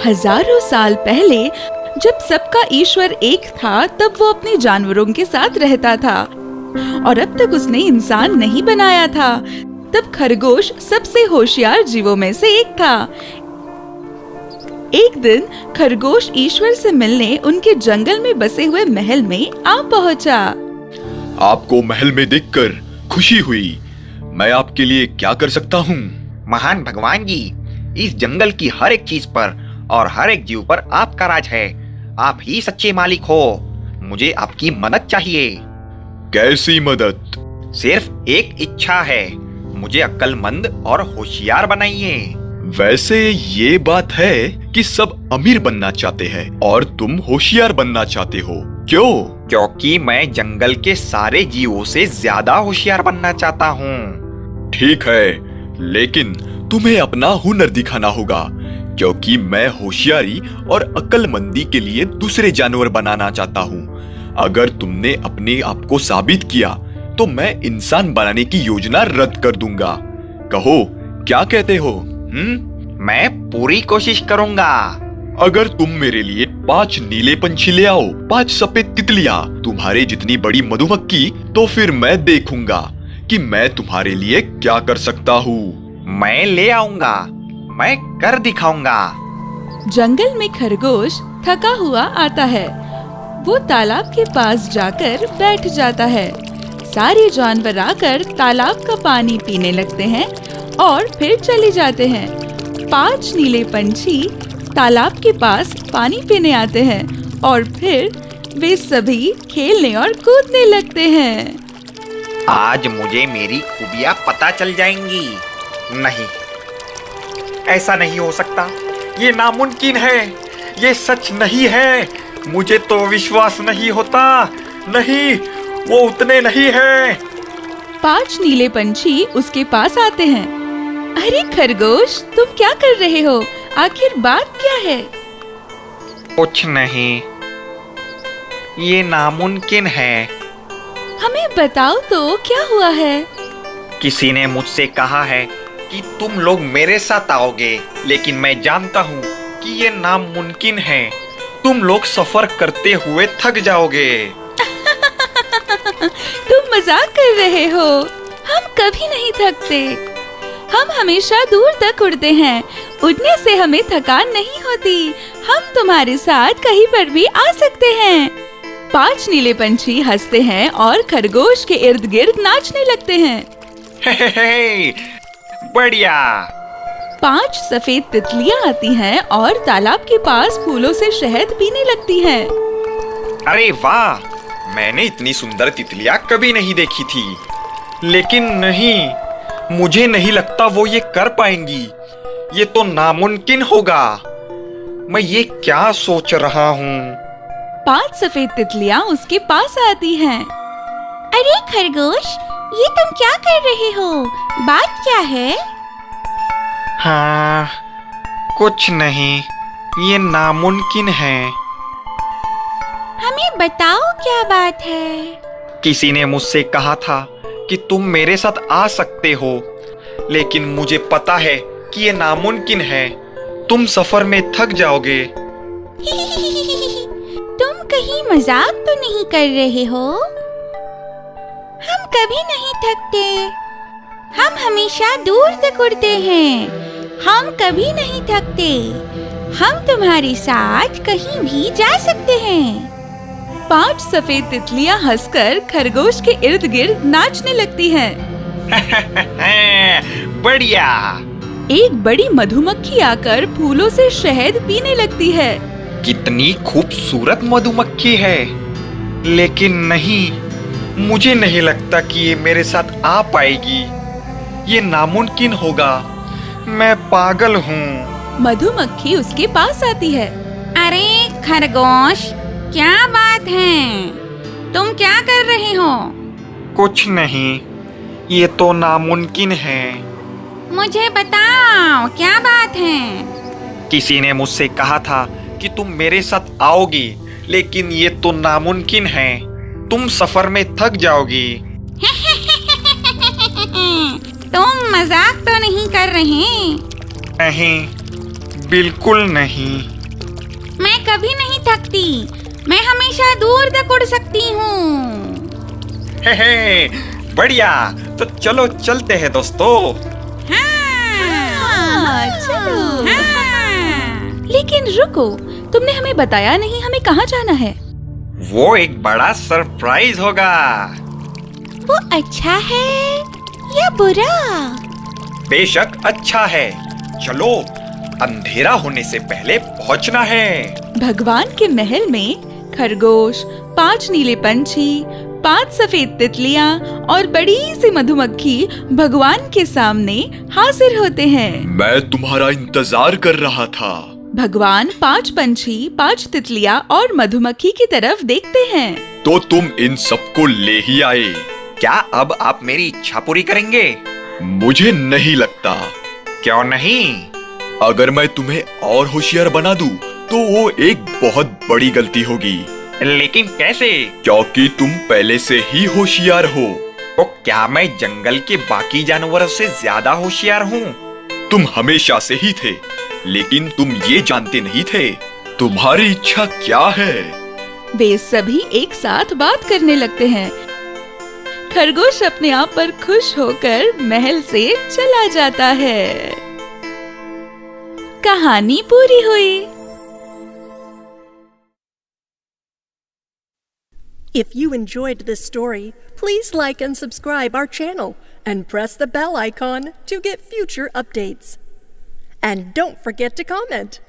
हजारों साल पहले जब सबका ईश्वर एक था, तब वो अपने जानवरों के साथ रहता था और अब तक उसने इंसान नहीं बनाया था। तब खरगोश सबसे होशियार जीवों में से एक था। एक दिन खरगोश ईश्वर से मिलने उनके जंगल में बसे हुए महल में आ पहुंचा। आपको महल में देखकर खुशी हुई। मैं आपके लिए क्या कर सकता हूँ? महान भगवान जी, इस जंगल की हर एक चीज पर और हर एक जीव पर आपका राज है। आप ही सच्चे मालिक हो। मुझे आपकी मदद चाहिए। कैसी मदद? सिर्फ एक इच्छा है, मुझे अक्लमंद और होशियार बनाइए। वैसे ये बात है कि सब अमीर बनना चाहते हैं और तुम होशियार बनना चाहते हो, क्यों? क्योंकि मैं जंगल के सारे जीवों से ज्यादा होशियार बनना चाहता हूँ। ठीक है, लेकिन तुम्हें अपना हुनर दिखाना होगा, क्योंकि मैं होशियारी और अक्लमंदी के लिए दूसरे जानवर बनाना चाहता हूँ। अगर तुमने अपने आप को साबित किया तो मैं इंसान बनाने की योजना रद्द कर दूंगा। कहो, क्या कहते हो? मैं पूरी कोशिश करूंगा। अगर तुम मेरे लिए 5 नीले पंछी ले आओ, 5 सफेद तितलियां, तुम्हारे जितनी बड़ी मधुमक्खी, तो फिर मैं देखूंगा कि मैं तुम्हारे लिए क्या कर सकता हूँ। मैं ले आऊंगा, मैं कर दिखाऊंगा। जंगल में खरगोश थका हुआ आता है। वो तालाब के पास जाकर बैठ जाता है। सारे जानवर आकर तालाब का पानी पीने लगते हैं और फिर चले जाते हैं। 5 नीले पंछी तालाब के पास पानी पीने आते हैं और फिर वे सभी खेलने और कूदने लगते हैं। आज मुझे मेरी खूबियां पता चल जाएंगी। नहीं, ऐसा नहीं हो सकता। ये नामुमकिन है। ये सच नहीं है। मुझे तो विश्वास नहीं होता। नहीं, वो उतने नहीं है। 5 नीले पंछी उसके पास आते हैं। अरे खरगोश, तुम क्या कर रहे हो? आखिर बात क्या है? कुछ नहीं, ये नामुमकिन है। हमें बताओ तो क्या हुआ है? किसी ने मुझसे कहा है कि तुम लोग मेरे साथ आओगे, लेकिन मैं जानता हूँ कि ये नामुमकिन है। तुम लोग सफर करते हुए थक जाओगे। तुम मजाक कर रहे हो। हम कभी नहीं थकते। हम हमेशा दूर तक उड़ते हैं। उड़ने से हमें थकान नहीं होती। हम तुम्हारे साथ कहीं पर भी आ सकते हैं। 5 नीले पंछी हंसते हैं और खरगोश के इर्द गिर्द नाचने लगते हैं। हे, बढ़िया। 5 सफेद तितलियां आती हैं और तालाब के पास फूलों से शहद पीने लगती हैं। अरे वाह, मैंने इतनी सुंदर तितलियां कभी नहीं देखी थी। लेकिन नहीं, मुझे नहीं लगता वो ये कर पाएंगी। ये तो नामुमकिन होगा। मैं ये क्या सोच रहा हूँ? 5 सफेद तितलियां उसके पास आती हैं। अरे खरगोश, ये तुम क्या कर रहे हो? बात क्या है? हाँ, कुछ नहीं, ये नामुमकिन है। हमें बताओ क्या बात है? किसी ने मुझसे कहा था कि तुम मेरे साथ आ सकते हो, लेकिन मुझे पता है कि ये नामुमकिन है। तुम सफर में थक जाओगे। तुम कहीं मजाक तो नहीं कर रहे हो? हम कभी नहीं थकते। हम हमेशा दूर तक उड़ते हैं। हम कभी नहीं थकते। हम तुम्हारे साथ कहीं भी जा सकते हैं। 5 सफेद तितलियां हंसकर खरगोश के इर्द गिर्द नाचने लगती हैं। बढ़िया। एक बड़ी मधुमक्खी आकर फूलों से शहद पीने लगती है। कितनी खूबसूरत मधुमक्खी है। लेकिन नहीं, मुझे नहीं लगता कि ये मेरे साथ आ पाएगी। ये नामुमकिन होगा। मैं पागल हूँ। मधुमक्खी उसके पास आती है। अरे खरगोश, क्या बात है? तुम क्या कर रहे हो? कुछ नहीं, ये तो नामुमकिन है। मुझे बताओ क्या बात है? किसी ने मुझसे कहा था कि तुम मेरे साथ आओगी, लेकिन ये तो नामुमकिन है। तुम सफर में थक जाओगी। तुम मजाक तो नहीं कर रहे? नहीं, बिल्कुल नहीं। मैं कभी नहीं थकती। मैं हमेशा दूर तक उड़ सकती हूँ। हे, बढ़िया। तो चलो चलते हैं दोस्तों। हाँ, चलो। हाँ। लेकिन रुको, तुमने हमें बताया नहीं हमें कहाँ जाना है। वो एक बड़ा सरप्राइज होगा। वो अच्छा है या बुरा? बेशक अच्छा है। चलो, अंधेरा होने से पहले पहुंचना है। भगवान के महल में खरगोश, 5 नीले पंछी, 5 सफेद तितलियां और बड़ी सी मधुमक्खी भगवान के सामने हाजिर होते हैं। मैं तुम्हारा इंतजार कर रहा था। भगवान 5 पंछी, 5 तितलियां और मधुमक्खी की तरफ देखते हैं। तो तुम इन सबको ले ही आए। क्या अब आप मेरी इच्छा पूरी करेंगे? मुझे नहीं लगता। क्यों नहीं? अगर मैं तुम्हें और होशियार बना दूं, तो वो एक बहुत बड़ी गलती होगी। लेकिन कैसे? क्योंकि तुम पहले से ही होशियार हो। तो क्या मैं जंगल के बाकी जानवरों से ज्यादा होशियार हूँ? तुम हमेशा से ही थे, लेकिन तुम ये जानते नहीं थे। तुम्हारी इच्छा क्या है? वे सभी एक साथ बात करने लगते हैं। खरगोश अपने आप पर खुश होकर महल से चला जाता है। कहानी पूरी हुई। If you enjoyed this story, please like and subscribe our channel and press the bell icon to get future updates. And don't forget to comment.